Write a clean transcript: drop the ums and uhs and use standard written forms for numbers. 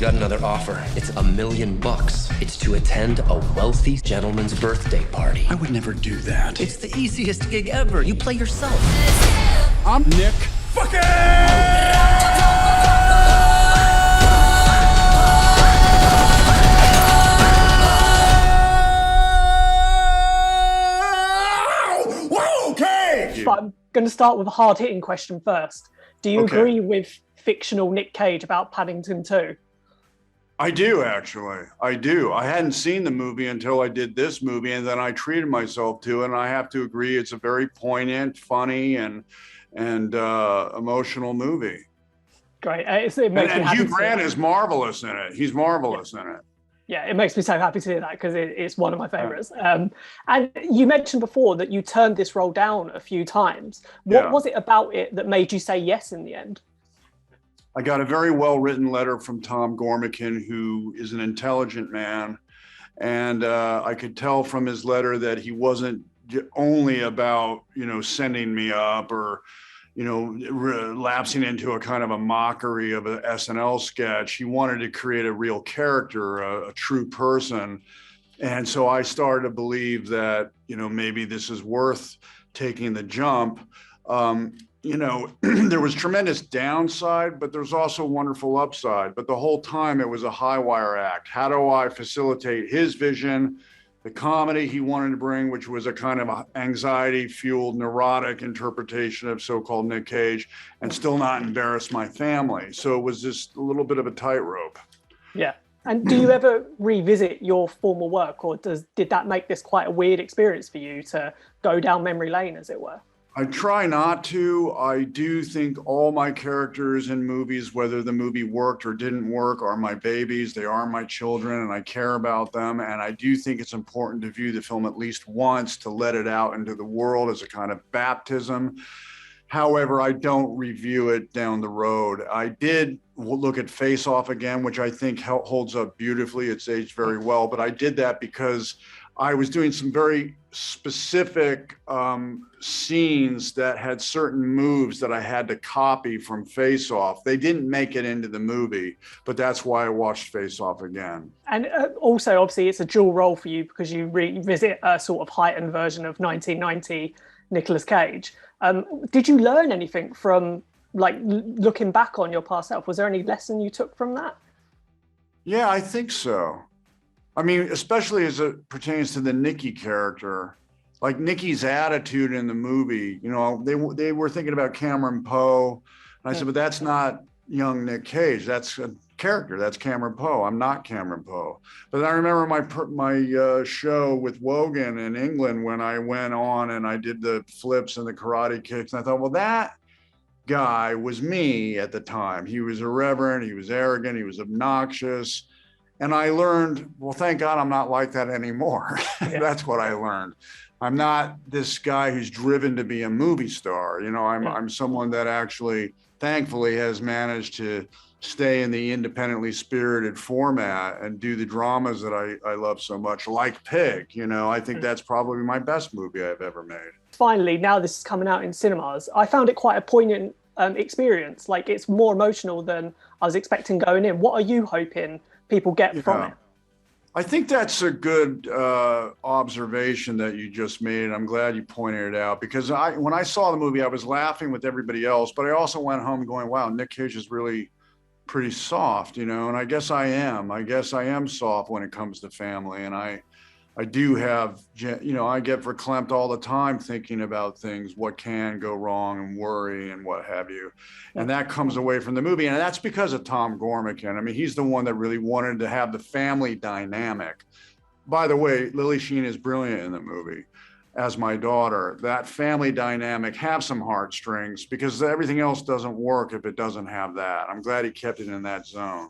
got another offer. It's $1 million. It's to attend a wealthy gentleman's birthday party. I would never do that. It's the easiest gig ever. You play yourself. I'm Nick But I'm going to start with a hard-hitting question first. Do you agree with fictional Nick Cage about Paddington 2? I do, actually. I do. I hadn't seen the movie until I did this movie, and then I treated myself to it, and I have to agree it's a very poignant, funny, and emotional movie. Great. It makes me happy. Hugh Grant is marvelous in it. He's marvelous in it. Yeah, it makes me so happy to hear that because it's one of my favorites. And you mentioned before that you turned this role down a few times. What was it about it that made you say yes in the end? I got a very well-written letter from Tom Gormican, who is an intelligent man. And I could tell from his letter that he wasn't only about, sending me up or, lapsing into a kind of a mockery of an SNL sketch. He wanted to create a real character, a true person. And so I started to believe that, maybe this is worth taking the jump. There was tremendous downside, but there's also wonderful upside. But the whole time it was a high wire act. How do I facilitate his vision, the comedy he wanted to bring, which was a kind of anxiety-fueled, neurotic interpretation of so-called Nick Cage, and still not embarrass my family. So it was just a little bit of a tightrope. Yeah. And do you ever revisit your former work, or did that make this quite a weird experience for you to go down memory lane, as it were? I try not to. I do think all my characters in movies, whether the movie worked or didn't work, are my babies. They are my children, and I care about them. And I do think it's important to view the film at least once to let it out into the world as a kind of baptism. However, I don't review it down the road. I did look at Face Off again, which I think holds up beautifully. It's aged very well, but I did that because I was doing some very specific scenes that had certain moves that I had to copy from Face Off. They didn't make it into the movie, but that's why I watched Face Off again. And also, obviously, it's a dual role for you because you revisit a sort of heightened version of 1990 Nicolas Cage. Did you learn anything from, looking back on your past self? Was there any lesson you took from that? Yeah, I think so. I mean, especially as it pertains to the Nicky character, like Nicky's attitude in the movie, they were thinking about Cameron Poe. And I said, but that's not young Nick Cage. That's a character. That's Cameron Poe. I'm not Cameron Poe. But I remember my show with Wogan in England when I went on and I did the flips and the karate kicks. And I thought, well, that guy was me at the time. He was irreverent. He was arrogant. He was obnoxious. And I learned, well, thank God I'm not like that anymore. Yeah. That's what I learned. I'm not this guy who's driven to be a movie star. I'm someone that actually, thankfully, has managed to stay in the independently spirited format and do the dramas that I love so much, like Pig. I think that's probably my best movie I've ever made. Finally, now this is coming out in cinemas, I found it quite a poignant experience. It's more emotional than I was expecting going in. What are you hoping people get from it? I think that's a good observation that you just made. I'm glad you pointed it out because when I saw the movie, I was laughing with everybody else, but I also went home going, wow, Nick Cage is really pretty soft, and I guess I am. I guess I am soft when it comes to family. And I do have, I get verklempt all the time thinking about things, what can go wrong and worry and what have you. And that comes away from the movie. And that's because of Tom Gormican. I mean, he's the one that really wanted to have the family dynamic. By the way, Lily Sheen is brilliant in the movie as my daughter. That family dynamic have some heartstrings because everything else doesn't work if it doesn't have that. I'm glad he kept it in that zone.